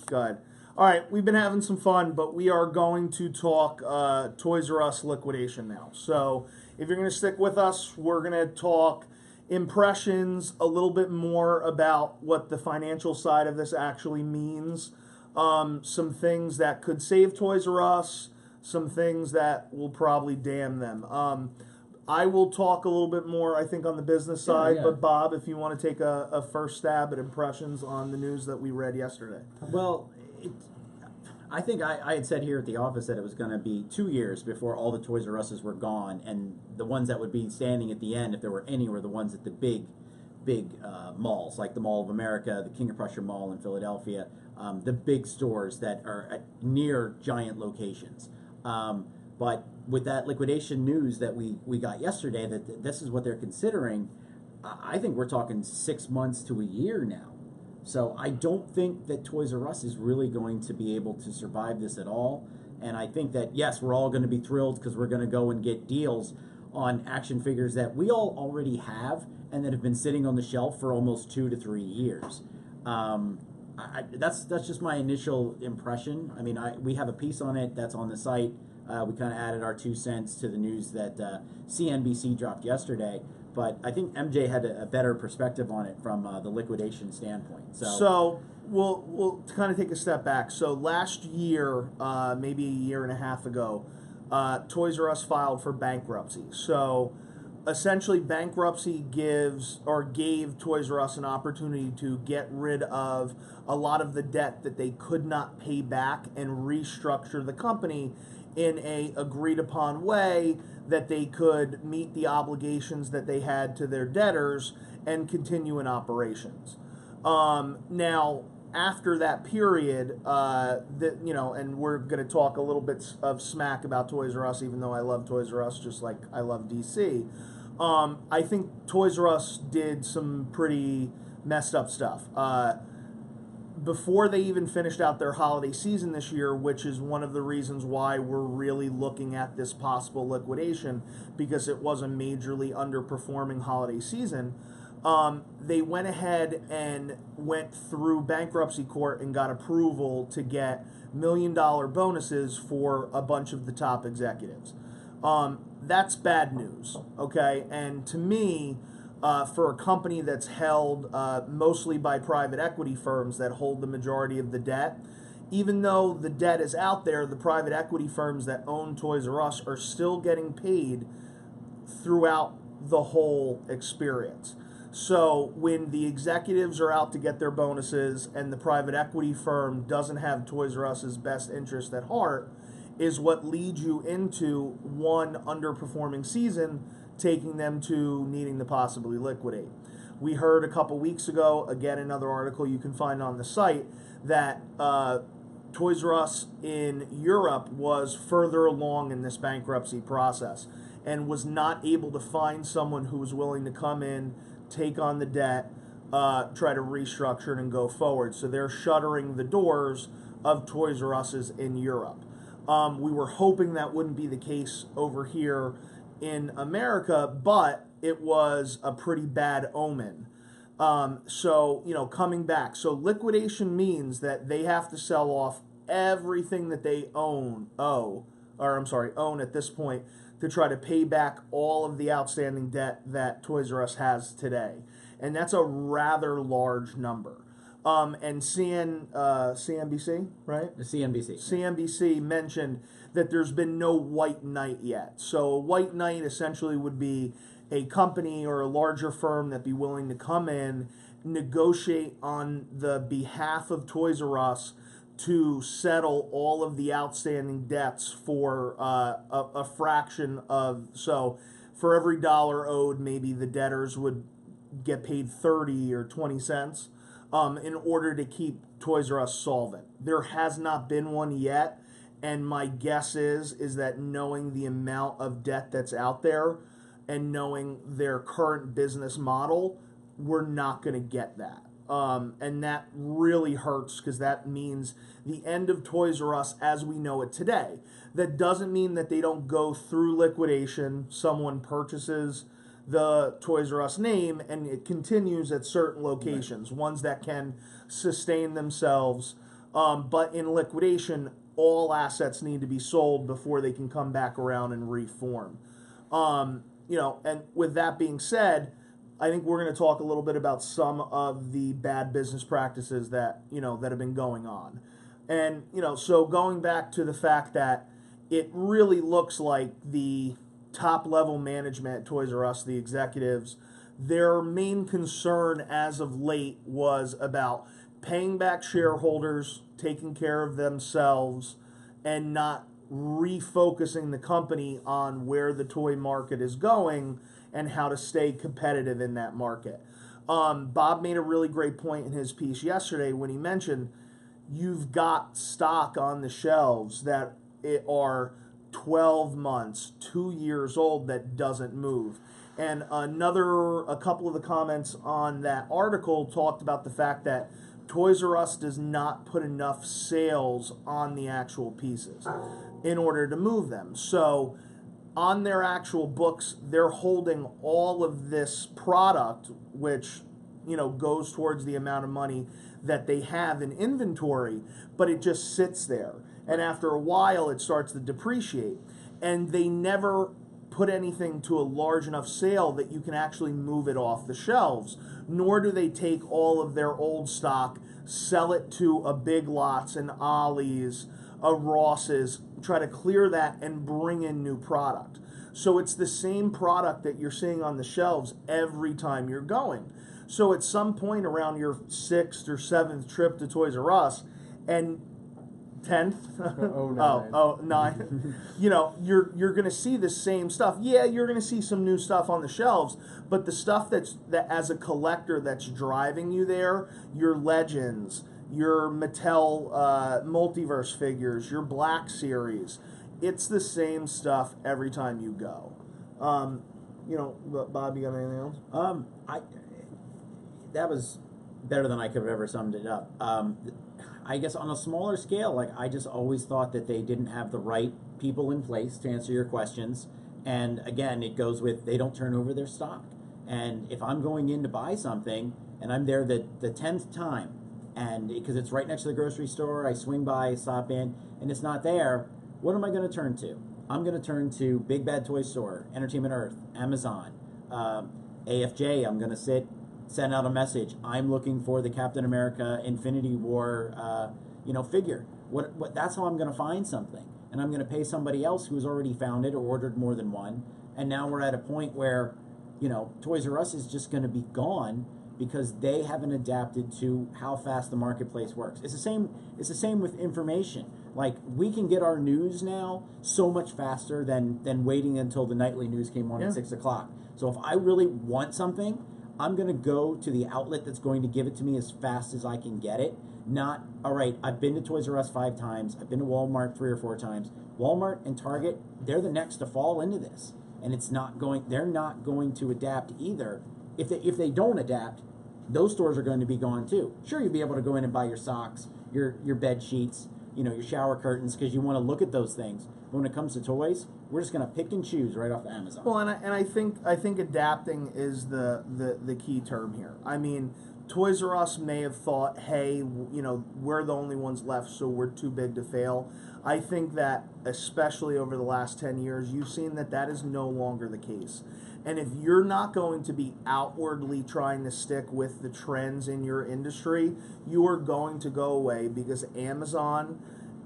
Good. All right, we've been having some fun, but we are going to talk Toys R Us liquidation now. So if you're going to stick with us, we're going to talk impressions, a little bit more about what the financial side of this actually means, some things that could save Toys R Us, some things that will probably damn them. I will talk a little bit more, I think, on the business side, but Bob, if you want to take a first stab at impressions on the news that we read yesterday. Well, I think I had said here at the office that it was going to be 2 years before all the Toys R Us's were gone, and the ones that would be standing at the end, if there were any, were the ones at the big malls, like the Mall of America, the King of Prussia Mall in Philadelphia, the big stores that are at near giant locations. But with that liquidation news that we got yesterday, that this is what they're considering, I think we're talking 6 months to a year now. So I don't think that Toys R Us is really going to be able to survive this at all. And I think that, yes, we're all going to be thrilled because we're going to go and get deals on action figures that we all already have and that have been sitting on the shelf for almost 2 to 3 years. That's just my initial impression. I mean, we have a piece on it that's on the site. We kind of added our 2 cents to the news that CNBC dropped yesterday. But I think MJ had a better perspective on it from the liquidation standpoint. So we'll kind of take a step back. So last year, maybe a year and a half ago, Toys R Us filed for bankruptcy. So essentially, bankruptcy gave Toys R Us an opportunity to get rid of a lot of the debt that they could not pay back and restructure the company in a agreed upon way that they could meet the obligations that they had to their debtors and continue in operations. Now, after that period, and we're going to talk a little bit of smack about Toys R Us, even though I love Toys R Us just like I love DC. I think Toys R Us did some pretty messed up stuff. Before they even finished out their holiday season this year, which is one of the reasons why we're really looking at this possible liquidation, because it was a majorly underperforming holiday season, they went ahead and went through bankruptcy court and got approval to get $1 million bonuses for a bunch of the top executives. That's bad news, okay? And to me, for a company that's held mostly by private equity firms that hold the majority of the debt, even though the debt is out there, the private equity firms that own Toys R Us are still getting paid throughout the whole experience. So when the executives are out to get their bonuses and the private equity firm doesn't have Toys R Us's best interest at heart, is what leads you into one underperforming season, taking them to needing to possibly liquidate. We heard a couple weeks ago, again, another article you can find on the site, that Toys R Us in Europe was further along in this bankruptcy process and was not able to find someone who was willing to come in, take on the debt, try to restructure it and go forward. So they're shuttering the doors of Toys R Us's in Europe. We were hoping that wouldn't be the case over here in America, but it was a pretty bad omen. So, coming back. So liquidation means that they have to sell off everything that they own at this point to try to pay back all of the outstanding debt that Toys R Us has today. And that's a rather large number. And CNBC, right? The CNBC. CNBC mentioned that there's been no white knight yet. So a white knight essentially would be a company or a larger firm that'd be willing to come in, negotiate on the behalf of Toys R Us to settle all of the outstanding debts for a fraction of, so for every dollar owed, maybe the debtors would get paid 30 or 20 cents. In order to keep Toys R Us solvent. There has not been one yet, and my guess is that knowing the amount of debt that's out there and knowing their current business model, we're not going to get that. And that really hurts because that means the end of Toys R Us as we know it today. That doesn't mean that they don't go through liquidation, someone purchases the Toys R Us name, and it continues at certain locations, ones that can sustain themselves But in liquidation, all assets need to be sold before they can come back around and reform. And with that being said, I think we're going to talk a little bit about some of the bad business practices that that have been going on, and so going back to the fact that it really looks like the top level management at Toys R Us, the executives, their main concern as of late was about paying back shareholders, taking care of themselves, and not refocusing the company on where the toy market is going and how to stay competitive in that market. Bob made a really great point in his piece yesterday when he mentioned you've got stock on the shelves that are 12 months, 2 years old that doesn't move. And a couple of the comments on that article talked about the fact that Toys R Us does not put enough sales on the actual pieces in order to move them. So on their actual books, they're holding all of this product, which goes towards the amount of money that they have in inventory, but it just sits there. And after a while, it starts to depreciate. And they never put anything to a large enough sale that you can actually move it off the shelves, nor do they take all of their old stock, sell it to a Big Lots and Ollie's, a Ross's, try to clear that and bring in new product. So it's the same product that you're seeing on the shelves every time you're going. So at some point around your 6th or 7th trip to Toys R Us, and 10th, oh, 9, you're going to see the same stuff. Yeah, you're going to see some new stuff on the shelves, but the stuff that as a collector that's driving you there, your Legends, your Mattel Multiverse figures, your Black Series, it's the same stuff every time you go. Bob, you got anything else? That was better than I could have ever summed it up. I guess on a smaller scale, I just always thought that they didn't have the right people in place to answer your questions. And again, it goes with they don't turn over their stock. And if I'm going in to buy something and I'm there the 10th time, and because it's right next to the grocery store, I swing by, stop in, and it's not there, what am I going to turn to? I'm going to turn to Big Bad Toy Store, Entertainment Earth, Amazon, AFJ. I'm going to send out a message. I'm looking for the Captain America Infinity War, figure. What? That's how I'm going to find something, and I'm going to pay somebody else who's already found it or ordered more than one. And now we're at a point where, Toys R Us is just going to be gone because they haven't adapted to how fast the marketplace works. It's the same. It's the same with information. We can get our news now so much faster than waiting until the nightly news came on at 6 o'clock. So if I really want something, I'm going to go to the outlet that's going to give it to me as fast as I can get it. Not, all right, I've been to Toys R Us 5 times. I've been to Walmart 3 or 4 times. Walmart and Target, they're the next to fall into this. And they're not going to adapt either. If they don't adapt, those stores are going to be gone too. Sure, you'll be able to go in and buy your socks, your bed sheets, your shower curtains, because you want to look at those things. But when it comes to toys, we're just going to pick and choose right off of Amazon. Well, and I think adapting is the key term here. I mean, Toys R Us may have thought, hey, we're the only ones left, so we're too big to fail. I think that, especially over the last 10 years, you've seen that is no longer the case. And if you're not going to be outwardly trying to stick with the trends in your industry, you are going to go away because Amazon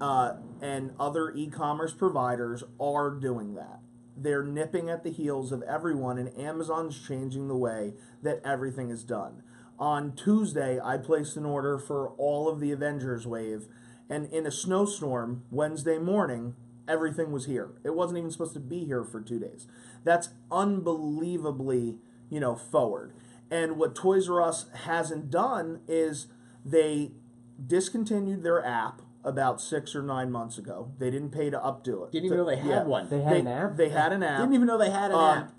and other e-commerce providers are doing that. They're nipping at the heels of everyone, and Amazon's changing the way that everything is done. On Tuesday, I placed an order for all of the Avengers wave, and in a snowstorm, Wednesday morning, everything was here. It wasn't even supposed to be here for 2 days. That's unbelievably, forward. And what Toys R Us hasn't done is they discontinued their app about 6 or 9 months ago. They didn't pay to updo it. Didn't even know they had one. They had an app? They had an app. Didn't even know they had an app.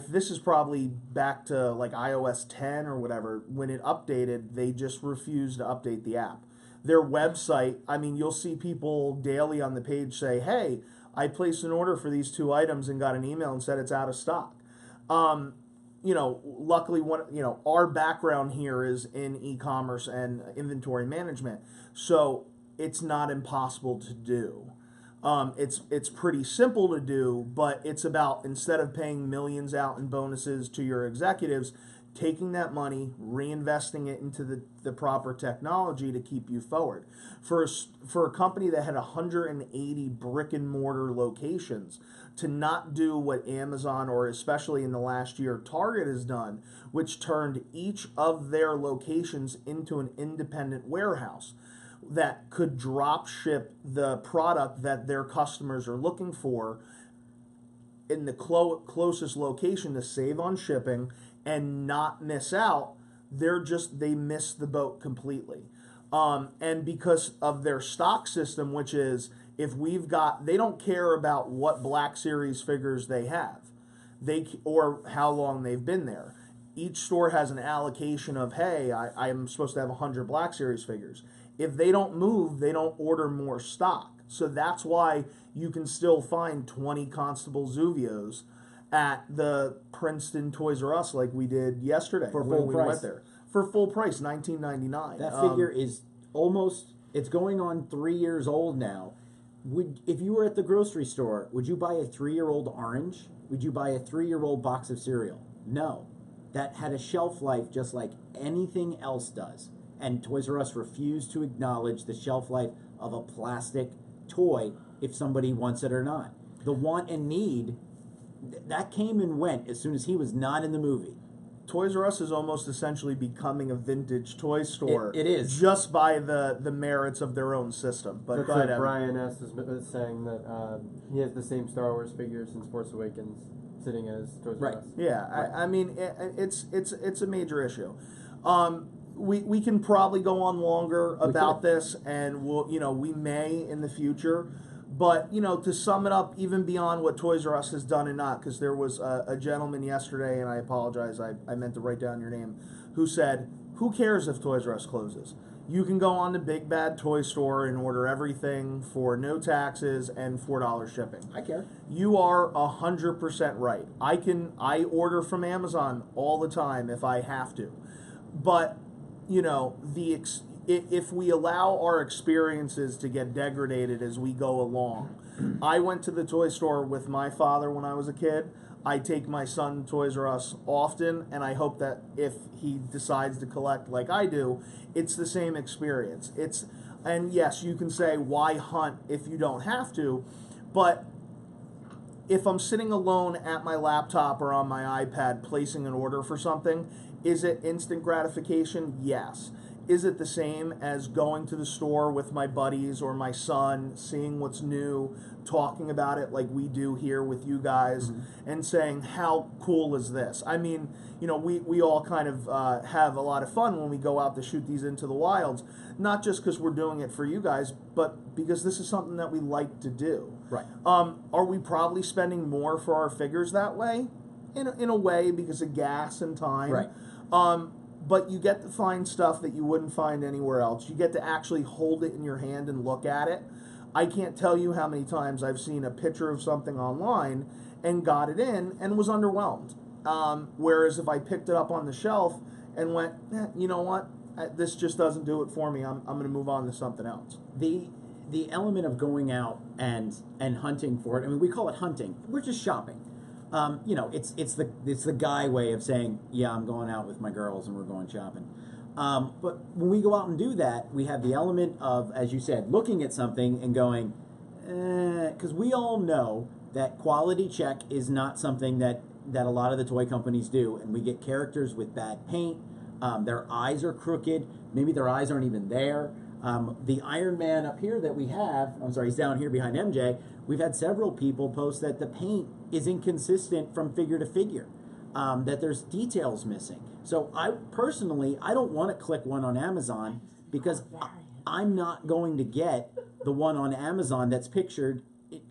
This is probably back to iOS 10 or whatever, when it updated, they just refused to update the app. Their website, you'll see people daily on the page say, hey, I placed an order for these 2 items and got an email and said it's out of stock. luckily, our background here is in e-commerce and inventory management, so it's not impossible to do. It's pretty simple to do, but it's about, instead of paying millions out in bonuses to your executives, taking that money, reinvesting it into the proper technology to keep you forward. For a company that had 180 brick and mortar locations, to not do what Amazon, or especially in the last year Target, has done, which turned each of their locations into an independent warehouse that could drop ship the product that their customers are looking for in the closest location to save on shipping and not miss out. They miss the boat completely. And because of their stock system, which is, they don't care about what Black Series figures they have, or how long they've been there. Each store has an allocation of, hey, I am supposed to have 100 Black Series figures. If they don't move, they don't order more stock. So that's why you can still find 20 Constable Zuvios at the Princeton Toys R Us, like we did yesterday For when full we price. went there. For full price, $19.99. That figure is it's going on 3 years old now. If you were at the grocery store, would you buy a 3-year-old orange? Would you buy a 3-year-old box of cereal? No. That had a shelf life just like anything else does. And Toys R Us refused to acknowledge the shelf life of a plastic toy if somebody wants it or not. The want and need, that came and went as soon as he was not in the movie. Toys R Us is almost essentially becoming a vintage toy store. It is. Just by the merits of their own system. But That's go what ahead, Evan. Brian S. is saying, that he has the same Star Wars figures in Force Awakens sitting as Toys R Us. Yeah, Right. I mean, it's a major issue. We can probably go on longer about this, and we may in the future. But to sum it up, even beyond what Toys R Us has done and not, because there was a gentleman yesterday, and I apologize, I meant to write down your name, who said, "Who cares if Toys R Us closes? You can go on to Big Bad Toy Store and order everything for no taxes and $4 shipping." I care. You are 100% right. I order from Amazon all the time if I have to, but if we allow our experiences to get degraded as we go along. I went to the toy store with my father when I was a kid. I take my son to Toys R Us often, and I hope that if he decides to collect like I do, it's the same experience. And yes, you can say, why hunt if you don't have to? But if I'm sitting alone at my laptop or on my iPad placing an order for something, is it instant gratification? Yes. Is it the same as going to the store with my buddies or my son, seeing what's new, talking about it like we do here with you guys, and saying, how cool is this? I mean, we all kind of have a lot of fun when we go out to shoot these into the wilds, not just because we're doing it for you guys, but because this is something that we like to do. Right. Are we probably spending more for our figures that way? In a way, because of gas and time. Right. But you get to find stuff that you wouldn't find anywhere else. You get to actually hold it in your hand and look at it. I can't tell you how many times I've seen a picture of something online and got it in and was underwhelmed. Whereas if I picked it up on the shelf and went, you know what, this just doesn't do it for me. I'm going to move on to something else. The element of going out and hunting for it. I mean, we call it hunting. We're just shopping. It's the guy way of saying, yeah, I'm going out with my girls and we're going shopping. But when we go out and do that, we have the element of, as you said, looking at something and going, because we all know that quality check is not something that a lot of the toy companies do, and we get characters with bad paint. Their eyes are crooked. Maybe their eyes aren't even there. The Iron Man up here that we have, I'm sorry, he's down here behind MJ. We've had several people post that the paint is inconsistent from figure to figure, that there's details missing. So I don't want to click one on Amazon because I'm not going to get the one on Amazon that's pictured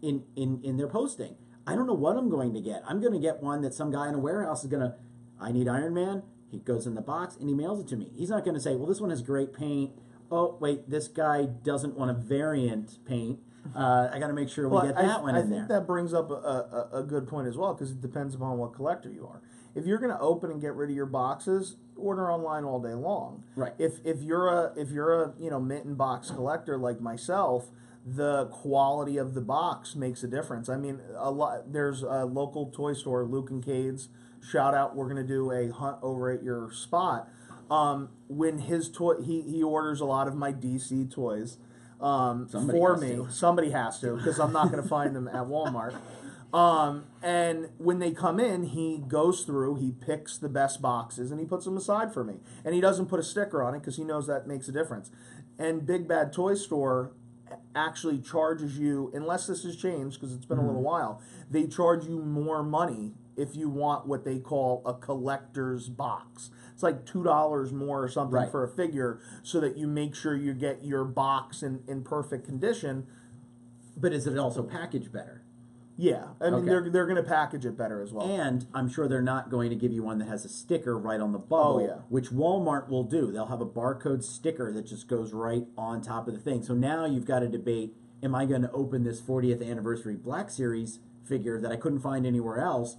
in their posting. I don't know what I'm going to get. I'm going to get one that some guy in a warehouse is going to, I need Iron Man. He goes in the box and he mails it to me. He's not going to say, well, this one has great paint. Oh, wait, this guy doesn't want a variant paint. I got to make sure we get that one in there. I think that brings up a good point as well, because it depends upon what collector you are. if you're going to open and get rid of your boxes, order online all day long. Right. If you're a mint and box collector like myself, the quality of the box makes a difference. I mean, there's a local toy store, Luke and Cade's. Shout out! We're going to do a hunt over at your spot. When his toy, he orders a lot of my DC toys for me. Somebody has to, because I'm not going to find them at Walmart. And when they come in, he goes through, he picks the best boxes, and he puts them aside for me. And he doesn't put a sticker on it because he knows that makes a difference. And Big Bad Toy Store actually charges you, unless this has changed because it's been a little while, they charge you more money if you want what they call a collector's box. It's like $2 more or something for a figure, so that you make sure you get your box in perfect condition. But is it also packaged better? Yeah, I mean they're going to package it better as well. And I'm sure they're not going to give you one that has a sticker right on the bubble, which Walmart will do. They'll have a barcode sticker that just goes right on top of the thing. So now you've got a debate, am I going to open this 40th anniversary Black Series figure that I couldn't find anywhere else?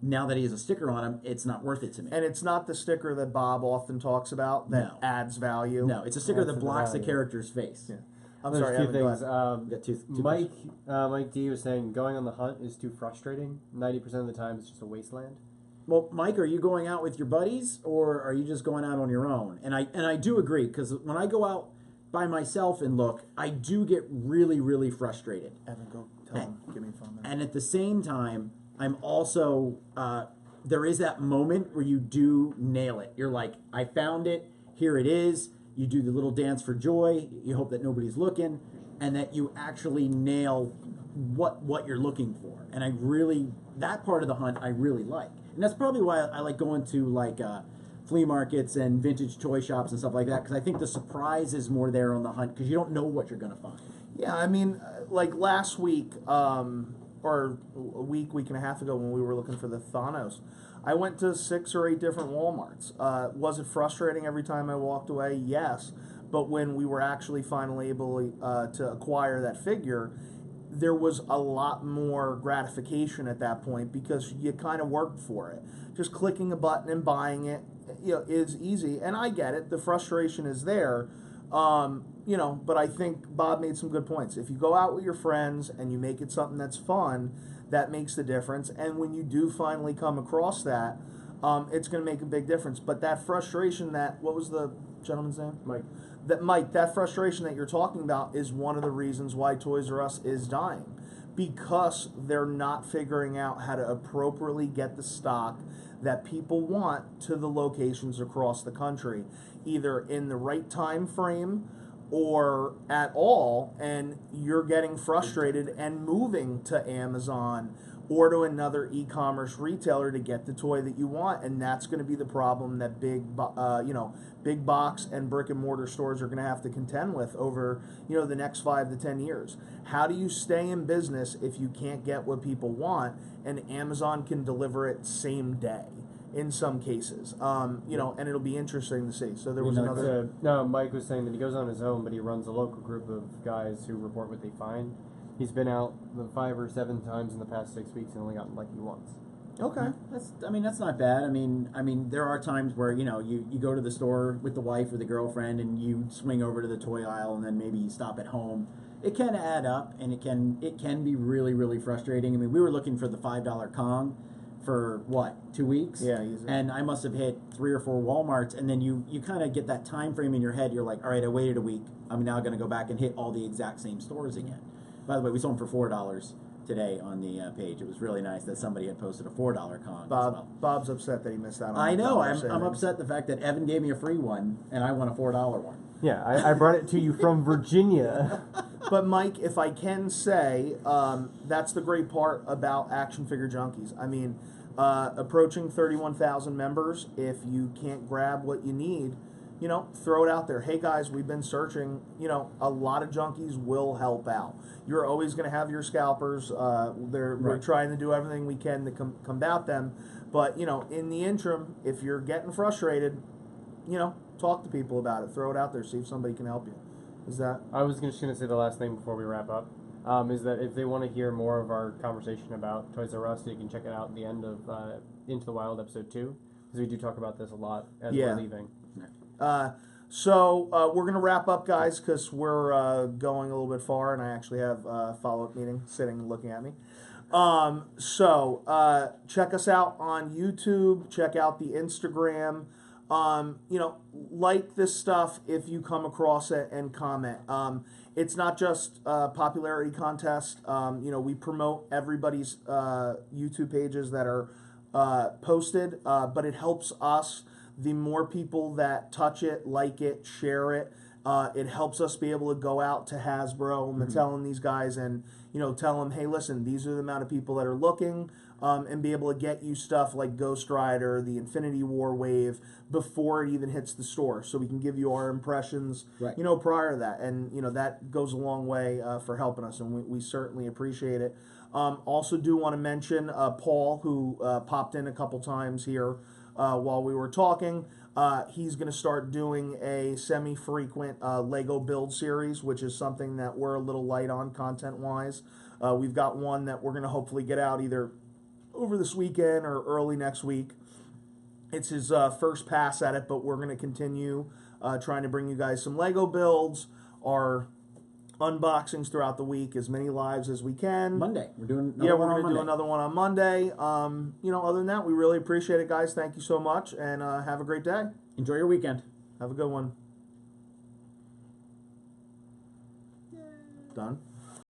Now that he has a sticker on him, it's not worth it to me. And it's not the sticker that Bob often talks about that adds value. No, it's a sticker that blocks the character's face. Yeah. There's sorry, two things. Got two Mike D was saying going on the hunt is too frustrating. 90% of the time, it's just a wasteland. Well, Mike, are you going out with your buddies, or are you just going out on your own? And I do agree, because when I go out by myself and look, I do get really, really frustrated. Evan, go tell him. Give me a phone. And at the same time, I'm also there is that moment where you do nail it. You're like, I found it. Here it is. You do the little dance for joy. You hope that nobody's looking, and that you actually nail what you're looking for. And that part of the hunt I really like. And that's probably why I like going to like flea markets and vintage toy shops and stuff like that, because I think the surprise is more there on the hunt, because you don't know what you're going to find. Yeah, I mean, like last week, or a week and a half ago, when we were looking for the Thanos, I went to 6 or 8 different Walmarts. Was it frustrating every time I walked away? Yes. But when we were actually finally able to acquire that figure, there was a lot more gratification at that point, because you kind of worked for it. Just clicking a button and buying it, is easy. And I get it. The frustration is there. But I think Bob made some good points. If you go out with your friends and you make it something that's fun, that makes the difference. And when you do finally come across that, it's going to make a big difference. But that frustration, what was the gentleman's name? Mike. That frustration that you're talking about is one of the reasons why Toys R Us is dying. Because they're not figuring out how to appropriately get the stock that people want to the locations across the country, either in the right time frame or at all, and you're getting frustrated and moving to Amazon or to another e-commerce retailer to get the toy that you want. And that's going to be the problem that big box and brick and mortar stores are going to have to contend with over the next 5 to 10 years. How do you stay in business if you can't get what people want, and Amazon can deliver it same day in some cases? And it'll be interesting to see. So there was another. No, Mike was saying that he goes on his own, but he runs a local group of guys who report what they find. He's been out 5 or 7 times in the past 6 weeks and only gotten lucky once. Okay, that's not bad. I mean, there are times where you go to the store with the wife or the girlfriend, and you swing over to the toy aisle, and then maybe you stop at home. It can add up, and it can be really, really frustrating. I mean, we were looking for the $5 Kong for 2 weeks? Yeah, easy. And I must have hit 3 or 4 Walmarts, and then you kind of get that time frame in your head. You're like, all right, I waited a week. I'm now going to go back and hit all the exact same stores again. By the way, we sold them for $4 today on the page. It was really nice that somebody had posted a $4 Kong as well. Bob's upset that he missed out on I know. I'm savings. upset the fact that Evan gave me a free one, and I won a $4 one. Yeah, I brought it to you from Virginia. But Mike, if I can say, that's the great part about Action Figure Junkies. I mean, approaching 31,000 members. If you can't grab what you need, throw it out there. Hey guys, we've been searching. A lot of junkies will help out. You're always going to have your scalpers. We're trying to do everything we can to combat them. But in the interim, if you're getting frustrated, talk to people about it. Throw it out there. See if somebody can help you. Is that? I was just going to say the last thing before we wrap up. Is that if they want to hear more of our conversation about Toys R Us, you can check it out at the end of Into the Wild episode 2, because we do talk about this a lot as Yeah. we're leaving. So we're going to wrap up, guys, because we're going a little bit far, and I actually have a follow-up meeting sitting and looking at me. So check us out on YouTube. Check out the Instagram. Like this stuff if you come across it and comment. It's not just a popularity contest. We promote everybody's YouTube pages that are posted, but it helps us. The more people that touch it, like it, share it, it helps us be able to go out to Hasbro, Mattel, and these guys, and tell them, hey, listen, these are the amount of people that are looking, and be able to get you stuff like Ghost Rider, the Infinity War wave before it even hits the store, so we can give you our impressions, Right. Prior to that, and that goes a long way for helping us, and we certainly appreciate it. Also, do want to mention Paul, who popped in a couple times here. While we were talking, he's going to start doing a semi-frequent Lego build series, which is something that we're a little light on content-wise. We've got one that we're going to hopefully get out either over this weekend or early next week. It's his first pass at it, but we're going to continue trying to bring you guys some Lego builds, our unboxings throughout the week, as many lives as we can. Monday. We're doing We're going to do another one on Monday. Other than that, we really appreciate it, guys. Thank you so much, and have a great day. Enjoy your weekend. Have a good one. Done.